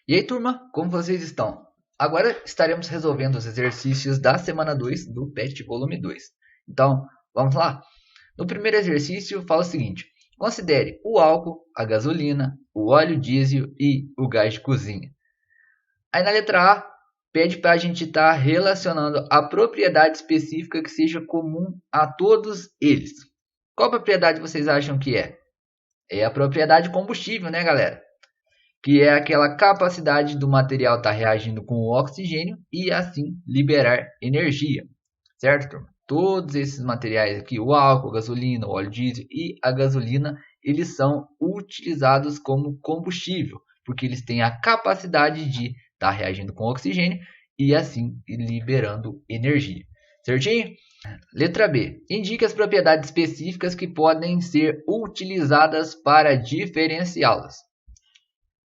E aí, turma, como vocês estão? Agora estaremos resolvendo os exercícios da semana 2 do PET volume 2. Então, vamos lá? No primeiro exercício, fala o seguinte: considere o álcool, a gasolina, o óleo diesel e o gás de cozinha. Aí na letra A, pede para a gente estar relacionando a propriedade específica que seja comum a todos eles. Qual propriedade vocês acham que é? É a propriedade combustível, né, galera? Que é aquela capacidade do material estar reagindo com o oxigênio e assim liberar energia, certo, turma? Todos esses materiais aqui, o álcool, a gasolina, o óleo diesel e a gasolina, eles são utilizados como combustível, porque eles têm a capacidade de estar reagindo com o oxigênio e assim liberando energia, certinho? Letra B. Indique as propriedades específicas que podem ser utilizadas para diferenciá-las.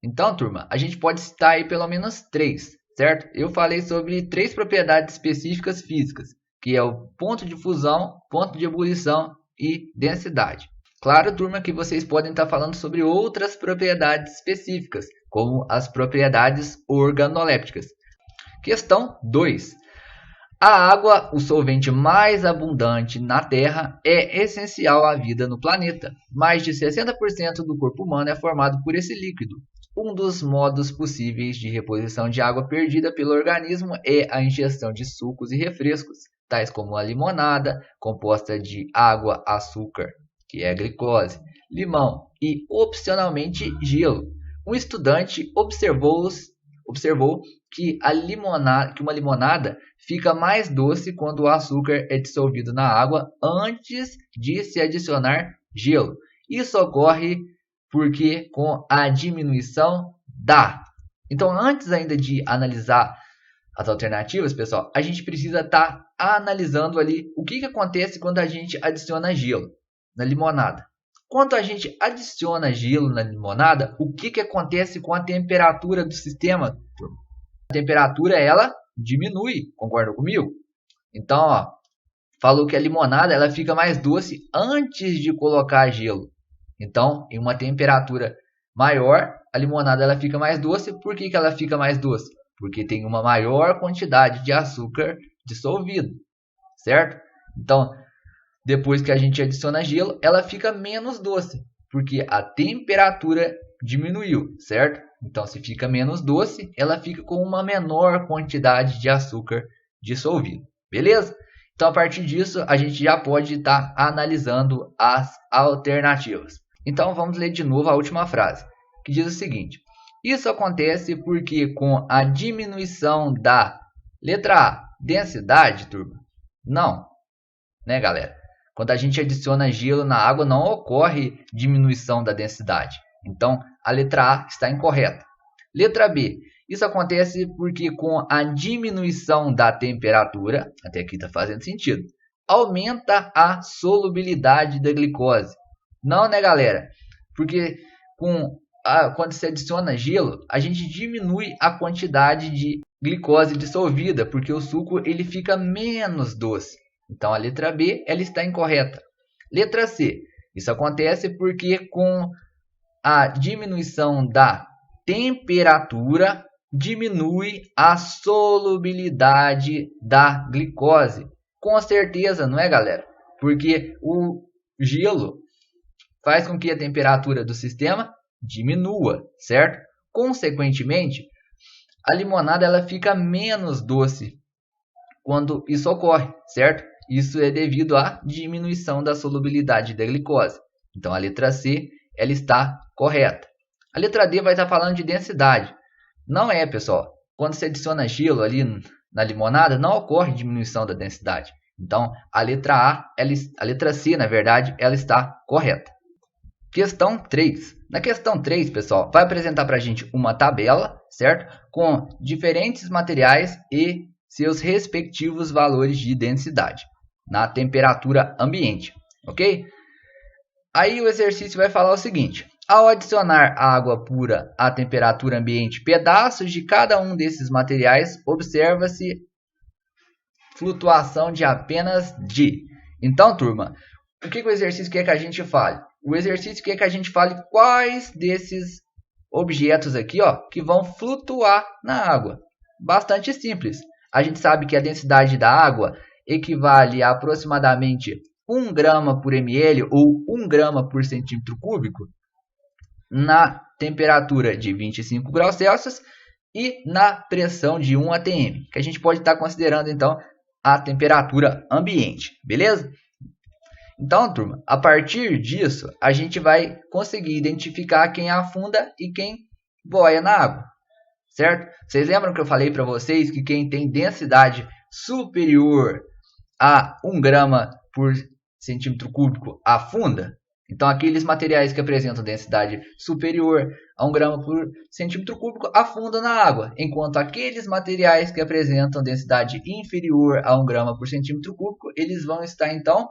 Então, turma, a gente pode citar aí pelo menos três, certo? Eu falei sobre três propriedades específicas físicas, que é o ponto de fusão, ponto de ebulição e densidade. Claro, turma, que vocês podem estar falando sobre outras propriedades específicas, como as propriedades organolépticas. Questão 2. A água, o solvente mais abundante na Terra, é essencial à vida no planeta. Mais de 60% do corpo humano é formado por esse líquido. Um dos modos possíveis de reposição de água perdida pelo organismo é a ingestão de sucos e refrescos, tais como a limonada, composta de água, açúcar, que é a glicose, limão e, opcionalmente, gelo. Um estudante observou que uma limonada fica mais doce quando o açúcar é dissolvido na água antes de se adicionar gelo. Isso ocorre porque com a diminuição da. Então, antes ainda de analisar as alternativas, pessoal, a gente precisa estar analisando ali o que acontece quando a gente adiciona gelo na limonada. Quando a gente adiciona gelo na limonada, o que acontece com a temperatura do sistema? A temperatura ela diminui, concorda comigo? Então, ó, falou que a limonada ela fica mais doce antes de colocar gelo. Então, em uma temperatura maior, a limonada ela fica mais doce. Por que ela fica mais doce? Porque tem uma maior quantidade de açúcar dissolvido, certo? Então, depois que a gente adiciona gelo, ela fica menos doce, porque a temperatura diminuiu, certo? Então, se fica menos doce, ela fica com uma menor quantidade de açúcar dissolvido, beleza? Então, a partir disso, a gente já pode estar analisando as alternativas. Então, vamos ler de novo a última frase, que diz o seguinte: isso acontece porque com a diminuição da letra A, densidade, turma? Não, né, galera? Quando a gente adiciona gelo na água, não ocorre diminuição da densidade. Então, a letra A está incorreta. Letra B. Isso acontece porque com a diminuição da temperatura, até aqui está fazendo sentido, aumenta a solubilidade da glicose. Não, né, galera? Porque quando se adiciona gelo, a gente diminui a quantidade de glicose dissolvida, porque o suco ele fica menos doce. Então, a letra B ela está incorreta. Letra C. Isso acontece porque com a diminuição da temperatura, diminui a solubilidade da glicose. Com certeza, não é, galera? Porque o gelo faz com que a temperatura do sistema diminua, certo? Consequentemente, a limonada ela fica menos doce quando isso ocorre, certo? Isso é devido à diminuição da solubilidade da glicose. Então, a letra C ela está correta. A letra D vai estar falando de densidade. Não é, pessoal. Quando você adiciona gelo ali na limonada, não ocorre diminuição da densidade. Então, a letra C, na verdade, ela está correta. Questão 3. Na questão 3, pessoal, vai apresentar para a gente uma tabela, certo? Com diferentes materiais e seus respectivos valores de densidade na temperatura ambiente, ok? Aí o exercício vai falar o seguinte: ao adicionar água pura à temperatura ambiente, pedaços de cada um desses materiais, observa-se flutuação de apenas de. Então, turma, o que o exercício quer que a gente fale? O exercício quer que a gente fale quais desses objetos aqui, ó, que vão flutuar na água. Bastante simples. A gente sabe que a densidade da água equivale a aproximadamente 1 grama por ml ou 1 grama por centímetro cúbico na temperatura de 25 graus Celsius e na pressão de 1 atm, que a gente pode estar considerando então a temperatura ambiente, beleza? Então, turma, a partir disso, a gente vai conseguir identificar quem afunda e quem boia na água, certo? Vocês lembram que eu falei para vocês que quem tem densidade superior a 1 grama por centímetro cúbico afunda? Então, aqueles materiais que apresentam densidade superior a 1 grama por centímetro cúbico afundam na água, enquanto aqueles materiais que apresentam densidade inferior a 1 grama por centímetro cúbico, eles vão estar, então,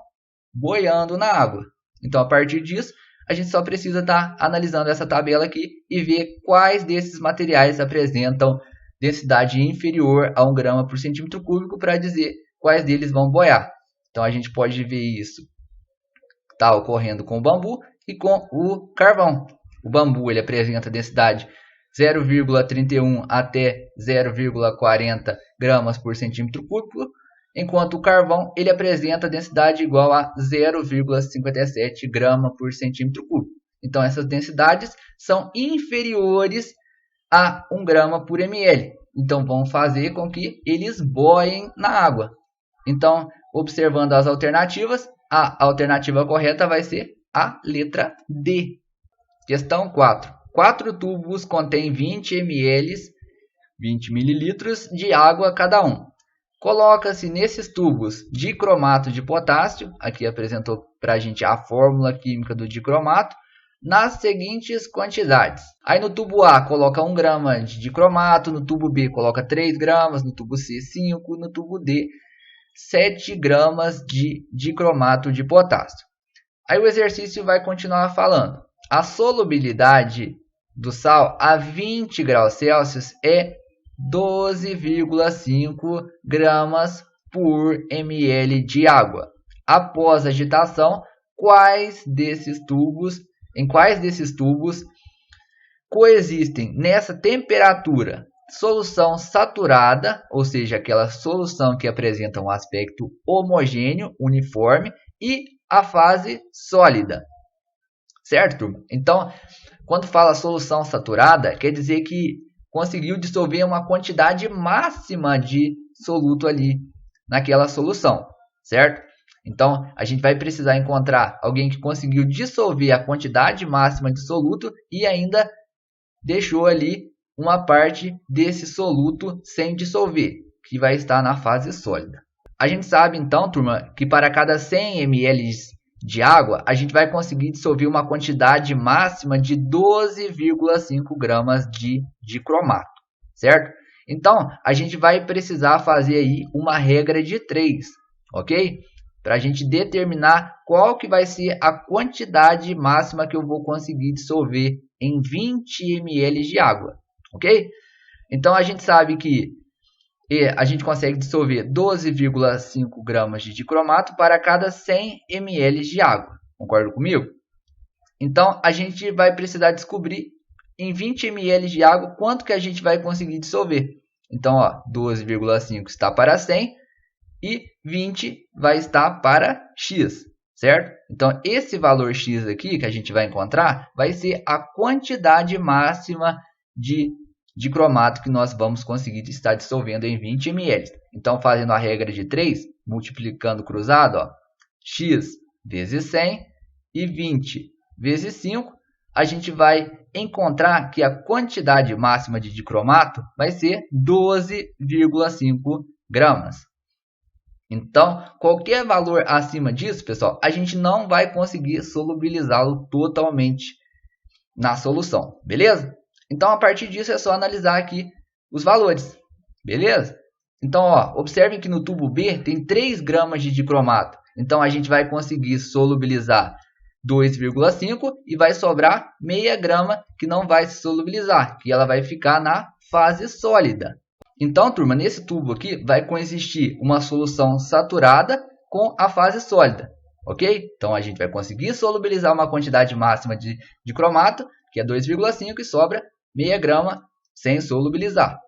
boiando na água. Então, a partir disso, a gente só precisa estar analisando essa tabela aqui e ver quais desses materiais apresentam densidade inferior a 1 grama por centímetro cúbico para dizer quais deles vão boiar. Então, a gente pode ver isso está ocorrendo com o bambu e com o carvão. O bambu ele apresenta densidade 0,31 até 0,40 gramas por centímetro cúbico, enquanto o carvão ele apresenta densidade igual a 0,57 grama por centímetro cúbico. Então essas densidades são inferiores a 1 grama por ml. Então vão fazer com que eles boiem na água. Então, observando as alternativas, a alternativa correta vai ser a letra D. Questão 4. 4 tubos contêm 20 ml, 20 ml de água cada um. Coloca-se nesses tubos dicromato de potássio, aqui apresentou para a gente a fórmula química do dicromato, nas seguintes quantidades. Aí no tubo A coloca 1 grama de dicromato, no tubo B coloca 3 gramas, no tubo C 5, no tubo D 7 gramas de dicromato de potássio. Aí o exercício vai continuar falando. A solubilidade do sal a 20 graus Celsius é 12,5 gramas por ml de água. Após agitação, em quais desses tubos coexistem nessa temperatura solução saturada, ou seja, aquela solução que apresenta um aspecto homogêneo, uniforme, e a fase sólida, certo? Então, quando fala solução saturada, quer dizer que conseguiu dissolver uma quantidade máxima de soluto ali naquela solução, certo? Então, a gente vai precisar encontrar alguém que conseguiu dissolver a quantidade máxima de soluto e ainda deixou ali uma parte desse soluto sem dissolver, que vai estar na fase sólida. A gente sabe então, turma, que para cada 100 ml de água, a gente vai conseguir dissolver uma quantidade máxima de 12,5 gramas de dicromato, certo? Então, a gente vai precisar fazer aí uma regra de 3, ok? Para a gente determinar qual que vai ser a quantidade máxima que eu vou conseguir dissolver em 20 ml de água, ok? Então, a gente sabe que a gente consegue dissolver 12,5 gramas de dicromato para cada 100 ml de água. Concorda comigo? Então, a gente vai precisar descobrir em 20 ml de água quanto que a gente vai conseguir dissolver. Então, 12,5 está para 100 e 20 vai estar para X, certo? Então, esse valor X aqui que a gente vai encontrar vai ser a quantidade máxima de dicromato que nós vamos conseguir estar dissolvendo em 20 ml. Então, fazendo a regra de 3, multiplicando cruzado, x vezes 100 e 20 vezes 5, a gente vai encontrar que a quantidade máxima de dicromato vai ser 12,5 gramas. Então, qualquer valor acima disso, pessoal, a gente não vai conseguir solubilizá-lo totalmente na solução, beleza? Então, a partir disso, é só analisar aqui os valores, beleza? Então, observem que no tubo B tem 3 gramas de dicromato. Então, a gente vai conseguir solubilizar 2,5 e vai sobrar meia grama que não vai se solubilizar, que ela vai ficar na fase sólida. Então, turma, nesse tubo aqui vai coexistir uma solução saturada com a fase sólida, ok? Então, a gente vai conseguir solubilizar uma quantidade máxima de dicromato que é 2,5 e sobra meia grama sem solubilizar.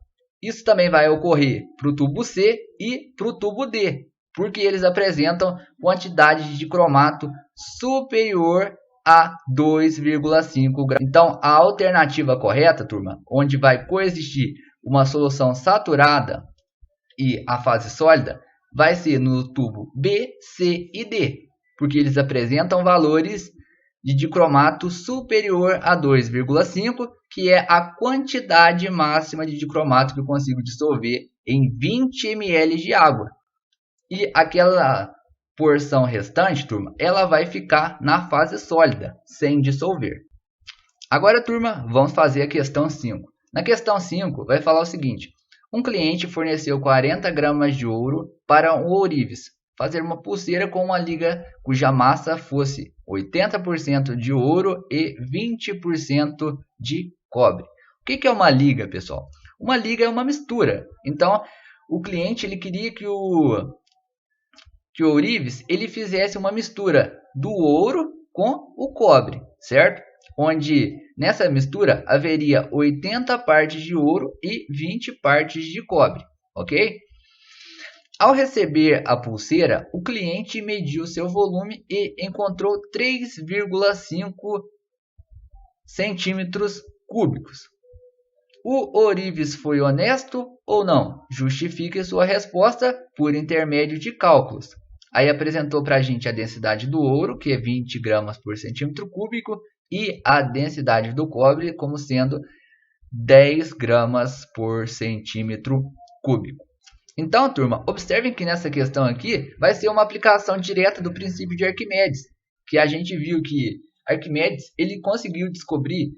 Isso também vai ocorrer para o tubo C e para o tubo D, porque eles apresentam quantidade de dicromato superior a 2,5 gramas. Então, a alternativa correta, turma, onde vai coexistir uma solução saturada e a fase sólida, vai ser no tubo B, C e D, porque eles apresentam valores de dicromato superior a 2,5, que é a quantidade máxima de dicromato que eu consigo dissolver em 20 ml de água. E aquela porção restante, turma, ela vai ficar na fase sólida, sem dissolver. Agora, turma, vamos fazer a questão 5. Na questão 5, vai falar o seguinte: um cliente forneceu 40 gramas de ouro para um ourives fazer uma pulseira com uma liga cuja massa fosse 80% de ouro e 20% de cobre. O que é uma liga, pessoal? Uma liga é uma mistura. Então, o cliente ele queria que o ourives ele fizesse uma mistura do ouro com o cobre, certo? Onde nessa mistura haveria 80 partes de ouro e 20 partes de cobre, ok? Ao receber a pulseira, o cliente mediu seu volume e encontrou 3,5 centímetros cúbicos. O ourives foi honesto ou não? Justifique sua resposta por intermédio de cálculos. Aí apresentou para a gente a densidade do ouro, que é 20 gramas por centímetro cúbico, e a densidade do cobre como sendo 10 gramas por centímetro cúbico. Então, turma, observem que nessa questão aqui vai ser uma aplicação direta do princípio de Arquimedes, que a gente viu que Arquimedes ele conseguiu descobrir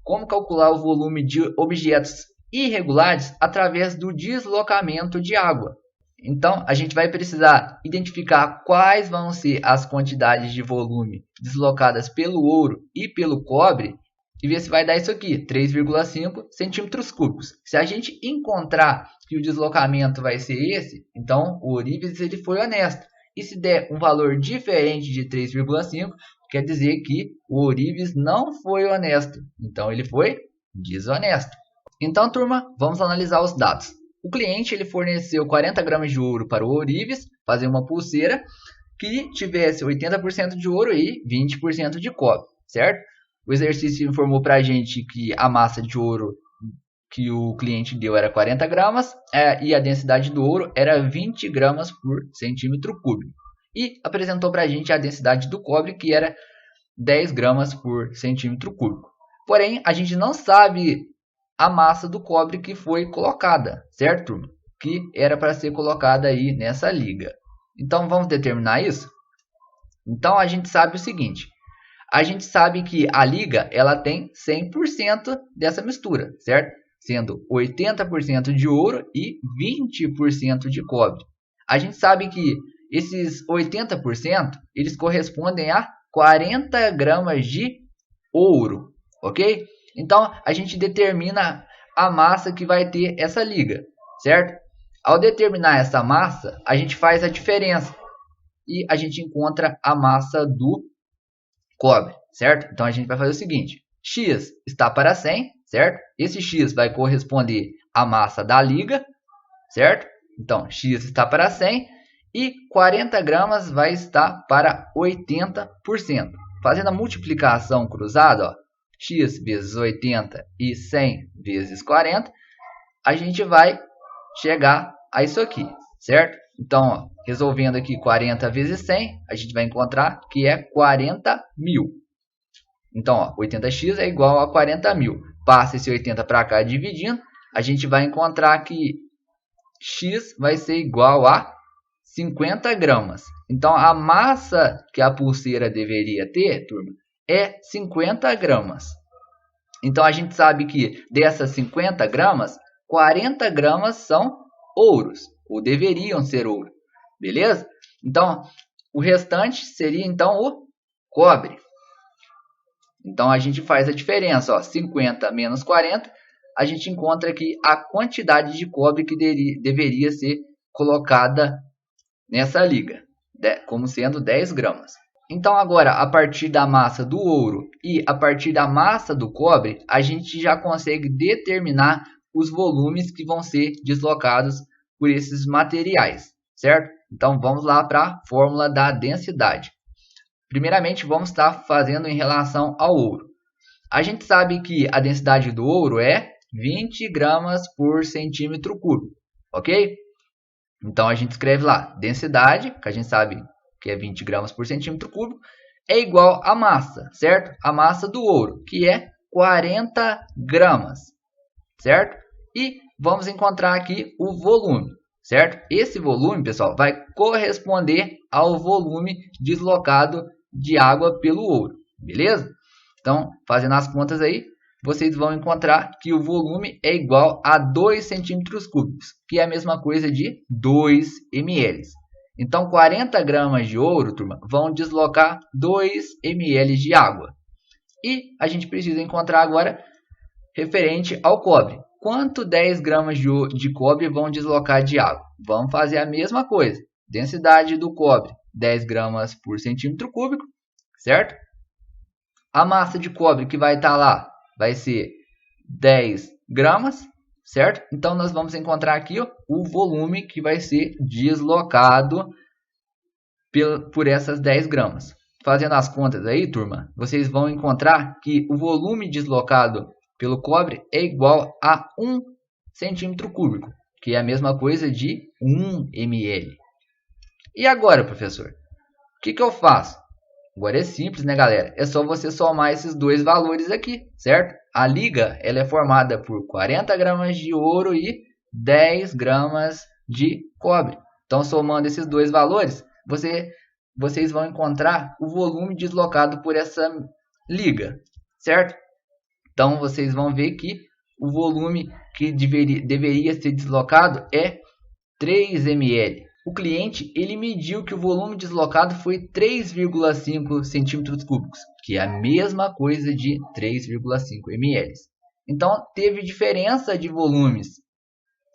como calcular o volume de objetos irregulares através do deslocamento de água. Então, a gente vai precisar identificar quais vão ser as quantidades de volume deslocadas pelo ouro e pelo cobre e ver se vai dar isso aqui, 3,5 centímetros cúbicos. Se a gente encontrar que o deslocamento vai ser esse, então o ourives ele foi honesto. E se der um valor diferente de 3,5, quer dizer que o ourives não foi honesto. Então ele foi desonesto. Então, turma, vamos analisar os dados. O cliente ele forneceu 40 gramas de ouro para o ourives fazer uma pulseira que tivesse 80% de ouro e 20% de cobre, certo? O exercício informou para a gente que a massa de ouro que o cliente deu era 40 gramas e a densidade do ouro era 20 gramas por centímetro cúbico. E apresentou para a gente a densidade do cobre, que era 10 gramas por centímetro cúbico. Porém, a gente não sabe a massa do cobre que foi colocada, certo, turma? Que era para ser colocada aí nessa liga. Então, vamos determinar isso? Então, a gente sabe o seguinte. A gente sabe que a liga ela tem 100% dessa mistura, certo? Sendo 80% de ouro e 20% de cobre. A gente sabe que esses 80% eles correspondem a 40 gramas de ouro, ok? Então, a gente determina a massa que vai ter essa liga, certo? Ao determinar essa massa, a gente faz a diferença e a gente encontra a massa do cobre, certo? Então, a gente vai fazer o seguinte, x está para 100, certo? Esse x vai corresponder à massa da liga, certo? Então, x está para 100 e 40 gramas vai estar para 80%. Fazendo a multiplicação cruzada, ó, x vezes 80 e 100 vezes 40, a gente vai chegar a isso aqui, certo? Então, ó, resolvendo aqui 40 vezes 100, a gente vai encontrar que é 40 mil. Então, ó, 80x é igual a 40 mil. Passa esse 80 para cá dividindo, a gente vai encontrar que x vai ser igual a 50 gramas. Então, a massa que a pulseira deveria ter, turma, é 50 gramas. Então, a gente sabe que dessas 50 gramas, 40 gramas são ouros, ou deveriam ser ouro. Beleza? Então, o restante seria então o cobre. Então, a gente faz a diferença. Ó, 50 menos 40, a gente encontra aqui a quantidade de cobre que deveria ser colocada nessa liga, como sendo 10 gramas. Então agora, a partir da massa do ouro e a partir da massa do cobre, a gente já consegue determinar os volumes que vão ser deslocados por esses materiais, certo? Então vamos lá para a fórmula da densidade. Primeiramente, vamos estar fazendo em relação ao ouro. A gente sabe que a densidade do ouro é 20 gramas por centímetro cúbico, ok? Então a gente escreve lá, densidade, que a gente sabe que é 20 gramas por centímetro cúbico, é igual a massa, certo? A massa do ouro, que é 40 gramas, certo? E vamos encontrar aqui o volume, certo? Esse volume, pessoal, vai corresponder ao volume deslocado de água pelo ouro, beleza? Então, fazendo as contas aí, vocês vão encontrar que o volume é igual a 2 centímetros cúbicos, que é a mesma coisa de 2 ml. Então, 40 gramas de ouro, turma, vão deslocar 2 ml de água. E a gente precisa encontrar agora referente ao cobre. Quanto 10 gramas de cobre vão deslocar de água? Vamos fazer a mesma coisa. Densidade do cobre, 10 gramas por centímetro cúbico, certo? A massa de cobre que vai estar lá vai ser 10 gramas, certo? Então, nós vamos encontrar aqui ó, o volume que vai ser deslocado por essas 10 gramas. Fazendo as contas aí, turma, vocês vão encontrar que o volume deslocado pelo cobre é igual a 1 centímetro cúbico, que é a mesma coisa de 1 ml. E agora, professor? O que eu faço? Agora é simples, né, galera? É só você somar esses dois valores aqui, certo? A liga ela é formada por 40 gramas de ouro e 10 gramas de cobre. Então, somando esses dois valores, vocês vão encontrar o volume deslocado por essa liga, certo? Então, vocês vão ver que o volume que deveria ser deslocado é 3 ml. O cliente ele mediu que o volume deslocado foi 3,5 centímetros cúbicos, que é a mesma coisa de 3,5 ml. Então, teve diferença de volumes,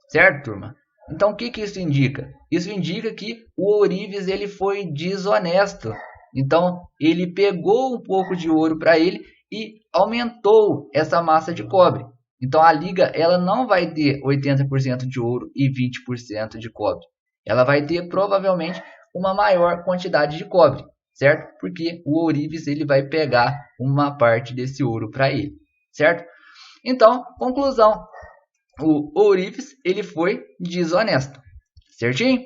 certo, turma? Então, o que isso indica? Isso indica que o ourives ele foi desonesto. Então, ele pegou um pouco de ouro para ele e aumentou essa massa de cobre. Então, a liga ela não vai ter 80% de ouro e 20% de cobre. Ela vai ter provavelmente uma maior quantidade de cobre, certo? Porque o ourives ele vai pegar uma parte desse ouro para ele, certo? Então, conclusão, o ourives ele foi desonesto, certinho?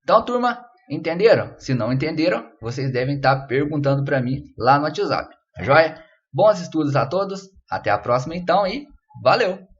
Então, turma, entenderam? Se não entenderam, vocês devem estar perguntando para mim lá no WhatsApp, tá joia? Bons estudos a todos, até a próxima então e valeu!